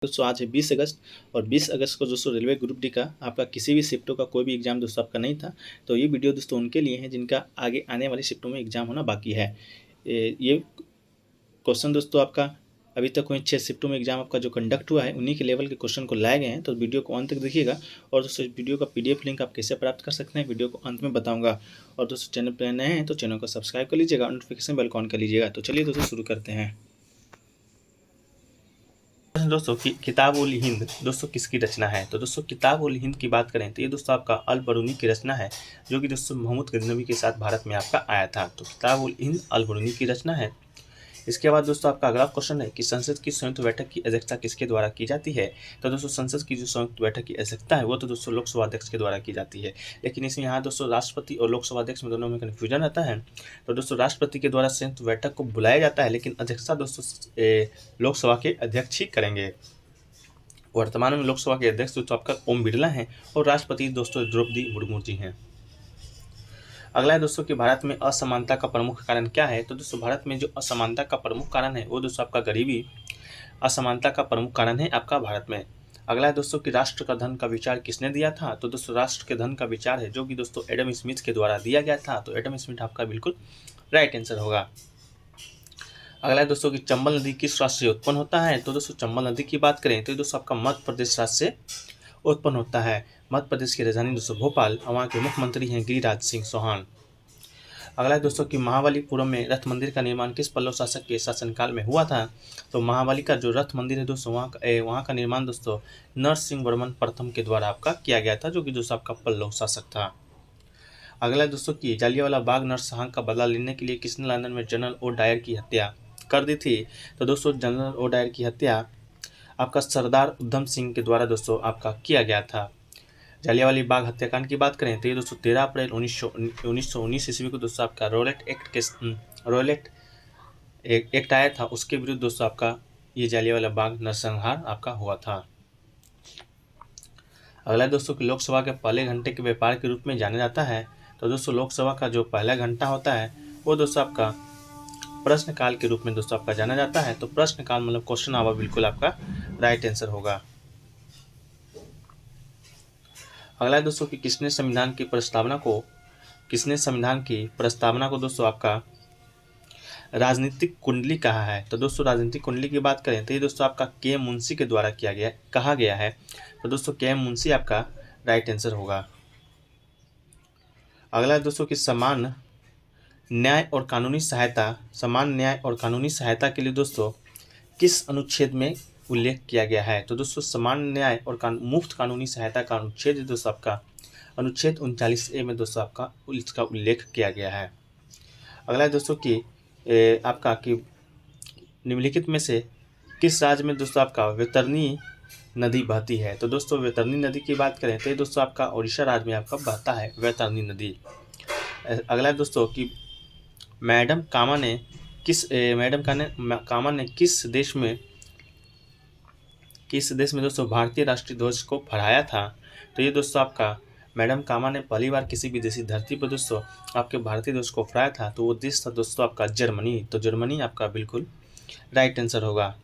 दोस्तों आज है 20 अगस्त और 20 अगस्त को दोस्तों रेलवे ग्रुप डी का आपका किसी भी शिफ्टों का कोई भी एग्जाम दोस्तों आपका नहीं था। तो ये वीडियो दोस्तों उनके लिए है जिनका आगे आने वाली शिफ्टों में एग्जाम होना बाकी है। ये क्वेश्चन दोस्तों आपका अभी तक हुए 6 शिफ्टों में एग्जाम आपका जो कंडक्ट हुआ है उन्हीं के लेवल के क्वेश्चन को लाए गए हैं। तो वीडियो को अंत तक देखिएगा और दोस्तों इस वीडियो का PDF लिंक आप कैसे प्राप्त कर सकते हैं वीडियो को अंत में बताऊंगा। और दोस्तों चैनल पर नए हैं तो चैनल को सब्सक्राइब कर लीजिएगा, नोटिफिकेशन बेल को ऑन कर लीजिएगा। तो चलिए दोस्तों शुरू करते हैं। दोस्तों किताब उल हिंद दोस्तों किसकी रचना है? तो दोस्तों किताब उल हिंद की बात करें तो ये दोस्तों आपका अल बरूनी की रचना है, जो कि दोस्तों मोहम्मद गजनवी के साथ भारत में आपका आया था। तो किताब उल हिंद अल बरूनी की रचना है। इसके बाद दोस्तों आपका अगला क्वेश्चन है कि संसद की संयुक्त बैठक की अध्यक्षता किसके द्वारा की जाती है? तो दोस्तों संसद की जो संयुक्त बैठक की अध्यक्षता है वो तो दोस्तों लोकसभा अध्यक्ष के द्वारा की जाती है, लेकिन इसमें यहाँ दोस्तों राष्ट्रपति और लोकसभा अध्यक्ष में दोनों में कन्फ्यूजन रहता है। तो दोस्तों राष्ट्रपति के द्वारा संयुक्त बैठक को बुलाया जाता है, लेकिन अध्यक्षता दोस्तों लोकसभा के अध्यक्ष ही करेंगे। वर्तमान में लोकसभा के अध्यक्ष दोस्तों आपका ओम बिरला हैं और राष्ट्रपति दोस्तों द्रौपदी मुर्मू जी हैं। अगला है दोस्तों कि भारत में असमानता का प्रमुख कारण क्या है? तो दोस्तों भारत में जो असमानता का प्रमुख कारण है वो दोस्तों आपका गरीबी असमानता का प्रमुख कारण है आपका भारत में। अगला है दोस्तों कि राष्ट्र का धन का विचार किसने दिया था? तो दोस्तों राष्ट्र के धन का विचार है जो कि दोस्तों एडम स्मिथ के द्वारा दिया गया था। तो एडम स्मिथ आपका बिल्कुल राइट आंसर होगा। अगला है दोस्तों कि चंबल नदी किस राज्य से उत्पन्न होता है? तो दोस्तों चंबल नदी की बात करें तो दोस्तों आपका मध्य प्रदेश राज्य से उत्पन्न होता है। मध्य प्रदेश की राजधानी दोस्तों भोपाल, वहाँ के मुख्यमंत्री हैं गिरिराज सिंह चौहान। अगला है दोस्तों कि महाबलीपुरम में रथ मंदिर का निर्माण किस पल्लव शासक के शासनकाल में हुआ था? तो महाबली का जो रथ मंदिर है दोस्तों वहाँ का निर्माण दोस्तों नरसिंह वर्मन प्रथम के द्वारा आपका किया गया था, जो कि दोस्तों आपका पल्लव शासक था। अगला है दोस्तों कि जालियांवाला बाग नरसंहार का बदला लेने के लिए किसने लंदन में जनरल ओ डायर की हत्या कर दी थी? तो दोस्तों जनरल ओ डायर की हत्या आपका सरदार उधम सिंह के द्वारा दोस्तों आपका किया गया था। जालियांवाला बाग हत्याकांड की बात करें तो ये दोस्तों 13 अप्रैल 1919 ईस्वी को दोस्तों आपका रॉयलेट एक्ट आया था, उसके विरुद्ध दोस्तों आपका ये जालियांवाला बाग नरसंहार आपका हुआ था। अगला दोस्तों कि लोकसभा के पहले घंटे के व्यापार के रूप में जाना जाता है। तो दोस्तों लोकसभा का जो पहला घंटा होता है वो दोस्तों आपका प्रश्नकाल के रूप में दोस्तों आपका जाना जाता है। तो प्रश्नकाल मतलब क्वेश्चन आवर बिल्कुल आपका राइट आंसर होगा। अगला है दोस्तों कि किसने संविधान की प्रस्तावना को दोस्तों आपका राजनीतिक कुंडली कहा है? तो दोस्तों राजनीतिक कुंडली की बात करें तो ये दोस्तों आपका के मुंशी के द्वारा कहा गया है। तो दोस्तों के मुंशी आपका राइट आंसर होगा। अगला है दोस्तों कि समान न्याय और कानूनी सहायता के लिए दोस्तों किस अनुच्छेद में उल्लेख किया गया है? तो दोस्तों समान न्याय और मुफ्त कानूनी सहायता का अनुच्छेद दोस्तों आपका अनुच्छेद 39A में दोस्तों आपका इसका उल्लेख किया गया है। अगला है दोस्तों कि आपका कि निम्नलिखित में से किस राज्य में दोस्तों आपका वैतरणी नदी बहती है? तो दोस्तों वैतरणी नदी की बात करें तो ये दोस्तों आपका उड़ीसा राज्य में आपका बहता है वैतरणी नदी। अगला है दोस्तों कि मैडम कामा ने किस देश में दोस्तों भारतीय राष्ट्रीय ध्वज को फहराया था? तो ये दोस्तों आपका मैडम कामा ने पहली बार किसी विदेशी धरती पर दोस्तों आपके भारतीय ध्वज को फहराया था, तो वो देश था दोस्तों आपका जर्मनी। तो जर्मनी आपका बिल्कुल राइट आंसर होगा।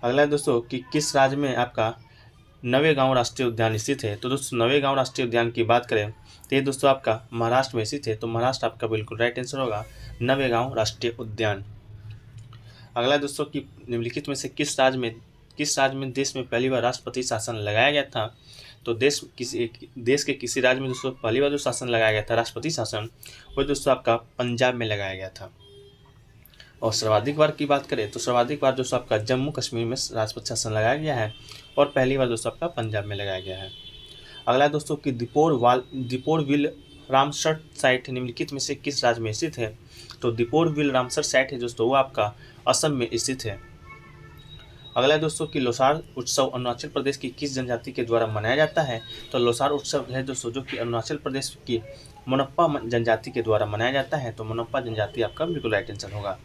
अगला है दोस्तों कि किस राज्य में आपका नवेगांव राष्ट्रीय उद्यान स्थित है? तो दोस्तों नवेगांव राष्ट्रीय उद्यान की बात करें तो ये दोस्तों आपका महाराष्ट्र में स्थित है। तो महाराष्ट्र आपका बिल्कुल राइट आंसर होगा नवेगांव राष्ट्रीय उद्यान। अगला दोस्तों कि निम्नलिखित में से किस राज्य में देश में पहली बार राष्ट्रपति शासन लगाया गया था? तो देश के किसी राज्य में दोस्तों पहली बार जो शासन लगाया गया था राष्ट्रपति शासन वो दोस्तों आपका पंजाब में लगाया गया था। और सर्वाधिक बार की बात करें तो सर्वाधिक बार दोस्तों आपका जम्मू कश्मीर में राष्ट्रपति शासन लगाया गया है और पहली बार दोस्तों आपका पंजाब में लगाया गया है। अगला दोस्तों कि दीपोर विल रामसर साइट निम्नलिखित में से किस राज्य में स्थित है? तो दीपोर विल रामसर साइट है दोस्तों वो आपका असम में स्थित है। अगला दोस्तों कि लोसार उत्सव अरुणाचल प्रदेश की किस जनजाति के द्वारा मनाया जाता है? तो लोसार उत्सव है दोस्तों जो कि अरुणाचल प्रदेश की मोनप्पा जनजाति के द्वारा मनाया जाता है। तो मोनप्पा जनजाति आपका बिल्कुल राइट आंसर होगा।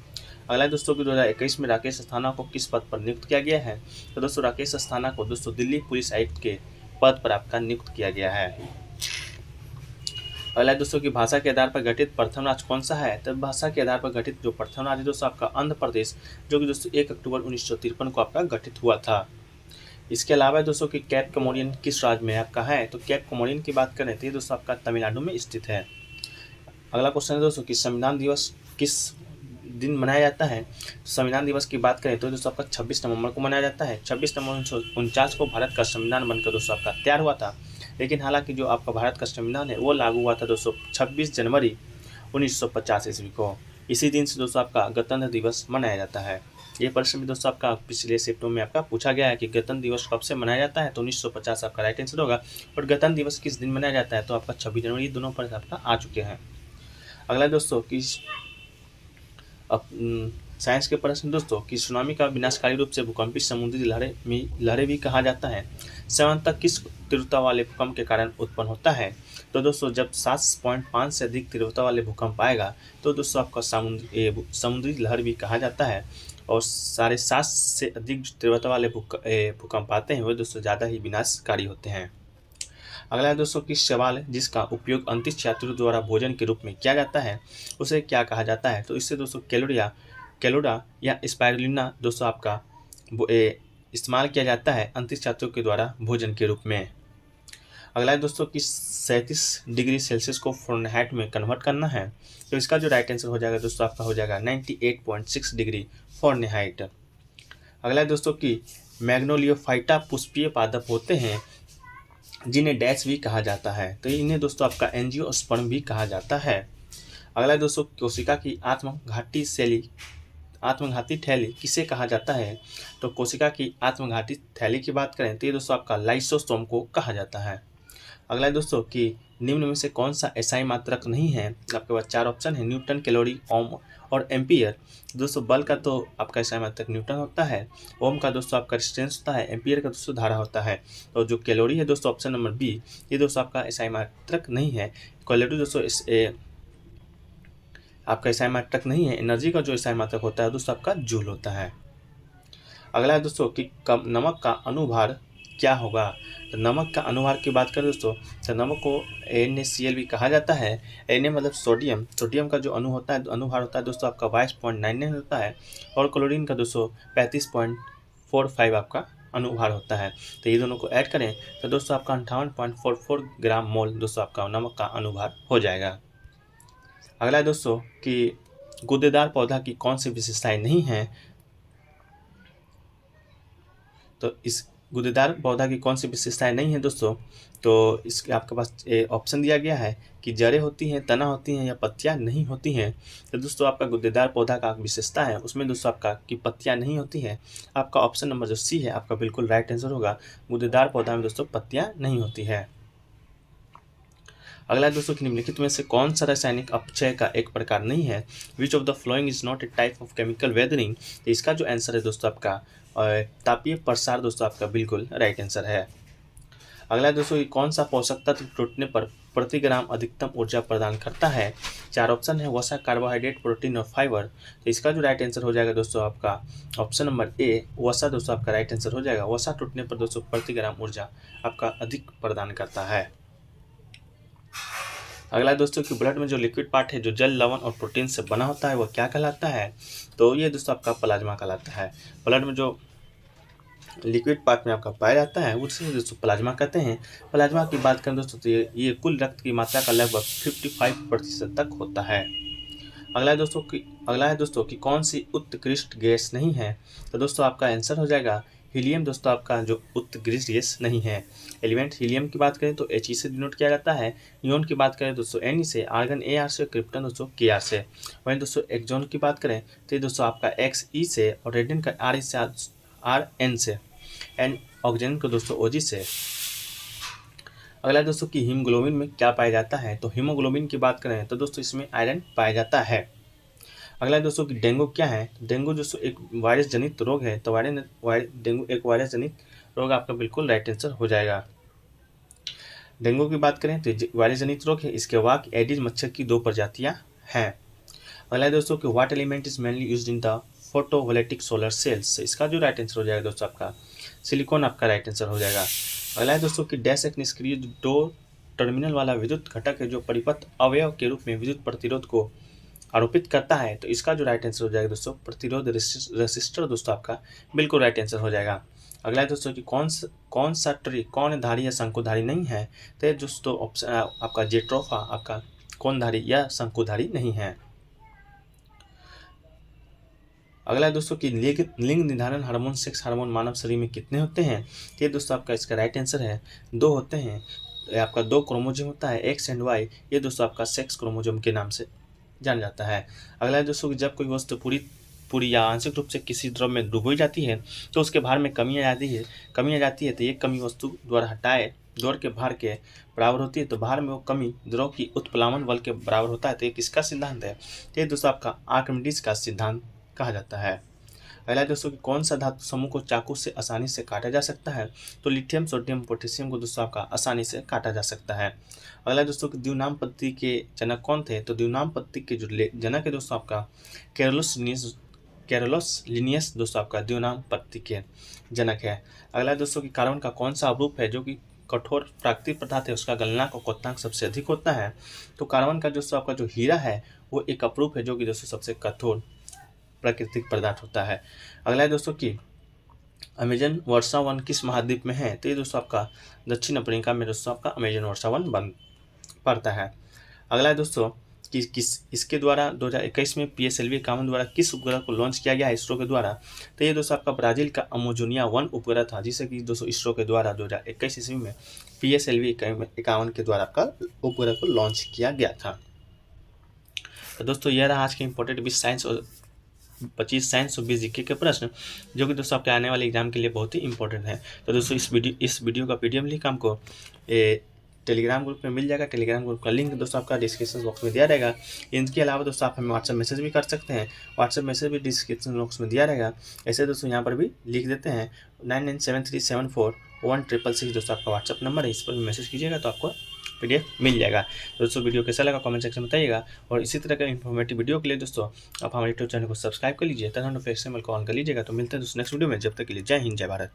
अगला दोस्तों कि 2021 में राकेश अस्थाना को किस पद पर नियुक्त किया गया है? तो दोस्तों राकेश अस्थाना को दोस्तों दिल्ली पुलिस आयुक्त के पद पर आपका नियुक्त किया गया है। अगला है दोस्तों कि भाषा के आधार पर गठित प्रथम राज्य कौन सा है? तो भाषा के आधार पर गठित जो प्रथम राज्य दोस्तों आपका आंध्र प्रदेश, जो कि दोस्तों 1 अक्टूबर 1953 को आपका गठित हुआ था। इसके अलावा दोस्तों कि कैप कमोडियन किस राज्य में आपका है? तो कैप कमोडियन की बात करें तो ये दोस्तों आपका तमिलनाडु में स्थित है। अगला क्वेश्चन है दोस्तों कि संविधान दिवस किस दिन मनाया जाता है? संविधान दिवस की बात करें तो दोस्तों आपका 26 नवंबर को मनाया जाता है। 26 नवंबर 1949 को भारत का संविधान बनकर दोस्तों आपका तैयार हुआ था, लेकिन हालांकि जो आपका भारत का संविधान है वो लागू हुआ था दोस्तों 26 जनवरी 1950 ईस्वी को। इसी दिन से दोस्तों आपका गणतंत्र दिवस मनाया जाता है। ये प्रश्न भी दोस्तों आपका पिछले शिफ्टों में आपका पूछा गया है कि गणतंत्र दिवस कब से मनाया जाता है, तो 1950 आपका राइट आंसर होगा। और गणतंत्र दिवस किस दिन मनाया जाता है? तो आपका 26 जनवरी, दोनों पर आपका आ चुके हैं। अगला दोस्तों कि साइंस के प्रश्न दोस्तों कि सुनामी का विनाशकारी रूप से भूकंपी समुद्री लहरें भी कहा जाता है, सामान्यतः किस तीव्रता वाले भूकंप के कारण उत्पन्न होता है? तो दोस्तों जब 7.5 से अधिक तीव्रता वाले भूकंप आएगा तो दोस्तों आपका समुद्री लहर भी कहा जाता है। और 7.5 से अधिक तीव्रता वाले भूकंप आते हैं वो दोस्तों ज़्यादा ही विनाशकारी होते हैं। अगला है दोस्तों कि सवाल जिसका उपयोग अंतरिक्ष यात्रियों द्वारा भोजन के रूप में किया जाता है उसे क्या कहा जाता है? तो इससे दोस्तों कैलोडा या स्पाइरुलिना दोस्तों आपका इस्तेमाल किया जाता है अंतरिक्ष यात्रियों के द्वारा भोजन के रूप में। अगला है दोस्तों कि 37 डिग्री सेल्सियस को फ़ारेनहाइट में कन्वर्ट करना है, तो इसका जो राइट आंसर हो जाएगा दोस्तों आपका हो जाएगा 98.6 डिग्री फ़ारेनहाइट। अगला है दोस्तों कि मैग्नोलियोफाइटा पुष्पीय पादप होते हैं जिन्हें डैश भी कहा जाता है, तो इन्हें दोस्तों आपका एंजियोस्पर्म भी कहा जाता है। अगला है दोस्तों कोशिका की आत्मघाती थैली किसे कहा जाता है? तो कोशिका की आत्मघाती थैली की बात करें तो ये दोस्तों आपका लाइसोसोम को कहा जाता है। अगला है दोस्तों कि निम्न में से कौन सा एसआई मात्रक नहीं है? आपके पास 4 ऑप्शन है, न्यूटन, कैलोरी, ओम और एम्पियर। दोस्तों बल का तो आपका एसआई मात्रक न्यूटन होता है, ओम का दोस्तों आपका रेजिस्टेंस होता है, एम्पियर का दोस्तों धारा होता है। तो जो कैलोरी है दोस्तों ऑप्शन नंबर बी, ये दोस्तों आपका एसआई मात्रक नहीं है। कैलोरी दोस्तों आपका एसआई मात्रक नहीं है। एनर्जी का जो एसआई मात्रक होता है दोस्तों आपका जूल होता है। अगला है दोस्तों कि नमक का अनुभार क्या होगा? तो नमक का अनुभार की बात करें दोस्तों तो नमक को NaCl भी कहा जाता है। Na मतलब सोडियम का जो अनुभार होता है दोस्तों आपका 22.99 होता है, और क्लोरीन का दोस्तों 35.45 आपका अनुभार होता है। तो ये दोनों को ऐड करें तो दोस्तों आपका 58.44 ग्राम मोल दोस्तों आपका नमक का अनुभार हो जाएगा। अगला है दोस्तों कि गूदेदार पौधा की कौन सी विशेषताएं नहीं है? तो इस गूदेदार पौधा की कौन सी विशेषताएं नहीं है दोस्तों? तो इसके आपके पास ऑप्शन दिया गया है कि जड़ें होती हैं, तना होती हैं या पत्तियां नहीं होती हैं। तो दोस्तों आपका गूदेदार पौधा का विशेषता है उसमें दोस्तों आपका कि पत्तियां नहीं होती हैं। आपका ऑप्शन नंबर जो सी है आपका बिल्कुल राइट आंसर होगा। गूदेदार पौधा में दोस्तों पत्तियां नहीं होती है। अगला दोस्तों कि निम्नलिखित में से कौन सा रासायनिक अपचय का एक प्रकार नहीं है? Which of the following is not a type of chemical weathering. इसका जो आंसर है दोस्तों आपका तापीय प्रसार दोस्तों आपका बिल्कुल राइट आंसर है। अगला दोस्तों कि कौन सा पोषक तत्व टूटने पर प्रति ग्राम अधिकतम ऊर्जा प्रदान करता है? 4 ऑप्शन है, वसा, कार्बोहाइड्रेट, प्रोटीन और फाइबर। तो इसका जो राइट आंसर हो जाएगा दोस्तों आपका ऑप्शन नंबर ए, वसा दोस्तों आपका राइट आंसर हो जाएगा। वसा टूटने पर दोस्तों प्रति ग्राम ऊर्जा आपका अधिक प्रदान करता है। अगला दोस्तों कि ब्लड में जो लिक्विड पार्ट है जो जल, लवण और प्रोटीन से बना होता है वो क्या कहलाता है? तो ये दोस्तों आपका प्लाज्मा कहलाता है। ब्लड में जो लिक्विड पार्ट में आपका पाया जाता है उसे दोस्तों प्लाज्मा कहते हैं। प्लाज्मा की बात करें दोस्तों तो ये कुल रक्त की मात्रा का लगभग 55% तक होता है। अगला है दोस्तों कि कौन सी उत्कृष्ट गैस नहीं है? तो दोस्तों आपका आंसर हो जाएगा हीलियम दोस्तों आपका जो उत्कृष्ट गैस नहीं है। एलिमेंट हीलियम की बात करें तो He से डिनोट किया जाता है। नियोन की बात करें दोस्तों Ne से, आर्गन Ar से, क्रिप्टन दोस्तों Kr से। वहीं दोस्तों एक्सॉन की बात करें तो ये दोस्तों आपका Xe से, और रेडियन का Re से, Rn से, एंड ऑक्सीजन को दोस्तों Og से। अगला दोस्तों कि हीमोग्लोबिन में क्या पाया जाता है? तो हीमोग्लोबिन की बात करें तो दोस्तों इसमें आयरन पाया जाता है। अगला दोस्तों कि डेंगू क्या है? डेंगू दोस्तों एक वायरस जनित रोग है। तो डेंगू एक वायरस जनित रोग आपका बिल्कुल राइट आंसर हो जाएगा। डेंगू की बात करें तो वायरस जनित रोग है। इसके वाक एडिस मच्छर की 2 प्रजातियां हैं। अगला दोस्तों कि what element is mainly used in the photovoltaic solar cells. इसका जो राइट आंसर हो जाएगा दोस्तों आपका सिलिकॉन आपका राइट आंसर हो जाएगा। अगला है दोस्तों कि डैश एक निष्क्रिय टर्मिनल वाला विद्युत घटक है जो परिपथ अवयव के रूप में विद्युत प्रतिरोध को आरोपित करता है। तो इसका जो राइट आंसर हो जाएगा दोस्तों प्रतिरोध रेसिस्टर दोस्तों आपका बिल्कुल राइट आंसर हो जाएगा। अगला है दोस्तों कि कौन सा ट्री कौनधारी या शंकुधारी नहीं है। तो दोस्तों ऑप्शन आपका जेट्रोफा आपका कौनधारी या शंकुधारी नहीं है। अगला है दोस्तों कि लिंग निर्धारण हार्मोन सेक्स हार्मोन मानव शरीर में कितने होते हैं। तो ये दोस्तों आपका इसका राइट आंसर है 2 होते हैं। आपका 2 क्रोमोसोम होता है एक्स एंड वाई। ये दोस्तों आपका सेक्स क्रोमोसोम के नाम से जाना जाता है। अगला है दोस्तों कि जब कोई वस्तु पूरी या आंशिक रूप से किसी द्रव में डूबोई जाती है तो उसके भार में कमी आ जाती है तो ये कमी वस्तु द्वारा हटाए दौड़ के भार के बराबर होती है। तो भार में वो कमी द्रव की उत्प्लावन बल के बराबर होता है। तो ये किसका सिद्धांत है। तो ये दोस्तों आपका आर्किमिडीज का सिद्धांत कहा जाता है। अगला दोस्तों कि कौन सा धातु समूह को चाकू से आसानी से काटा जा सकता है। तो लिथियम सोडियम पोटेशियम को दोस्तों आपका आसानी से काटा जा सकता है। अगला दोस्तों कि द्विनाम पद्धति के जनक कौन थे। तो द्विनाम पद्धति के जो जनक है दोस्तों आपका कैरोलस लिनियस दोस्तों आपका द्विनाम पद्धति के जनक है। अगला दोस्तों कि कार्बन का कौन सा अवरूप है जो कि कठोर प्राकृतिक पदार्थ है उसका गलनांक और क्वथनांक सबसे अधिक होता है। तो कार्बन का दोस्तों आपका जो हीरा है वो एक अपरूप है जो कि दोस्तों सबसे कठोर प्राकृतिक पदार्थ होता है। अगला है दोस्तों कि अमेजन वर्षा वन किस महाद्वीप में है। तो ये दोस्तों आपका दक्षिण अफ्रीका में दोस्तों आपका अमेजन वर्षा वन पड़ता है। अगला है दोस्तों कि इसके द्वारा 2021 में PSLV कामन द्वारा किस उपग्रह को लॉन्च किया गया है इसरो के द्वारा। तो ये दोस्तों आपका ब्राजील का अमेजोनिया 1 उपग्रह था जिसे कि दोस्तों इसरो के द्वारा 2021 ईस्वी में PSLV 51 के द्वारा आपका उपग्रह को लॉन्च किया गया था। तो दोस्तों यह रहा आज के इंपॉर्टेंट 20 साइंस और 25 साइंस और 20 जीके के प्रश्न जो कि दोस्तों आपके आने वाले एग्जाम के लिए बहुत ही इंपॉर्टेंट है। तो दोस्तों इस वीडियो का PDF लिंक हमको टेलीग्राम ग्रुप में मिल जाएगा। टेलीग्राम ग्रुप का लिंक दोस्तों आपका डिस्क्रिप्शन बॉक्स में दिया रहेगा। इनके अलावा दोस्तों आप हमें व्हाट्सएप मैसेज भी कर सकते हैं। व्हाट्सएप मैसेज भी डिस्क्रिप्शन बॉक्स में दिया रहेगा। ऐसे दोस्तों यहाँ पर भी लिख देते हैं 9973741666 दोस्तों आपका व्हाट्सएप नंबर है। इस पर भी मैसेज कीजिएगा तो आपको PDF मिल जाएगा। दोस्तों वीडियो कैसा लगा कमेंट सेक्शन में बताइएगा। और इसी तरह का इन्फॉर्मेटिव वीडियो के लिए दोस्तों आप हमारे यूट्यूब चैनल को सब्सक्राइब कर लीजिए तथा नोटिफिकेशन बेल को ऑन कर लीजिएगा। तो मिलते हैं दोस्तों नेक्स्ट वीडियो में। जब तक के लिए जय हिंद जय भारत।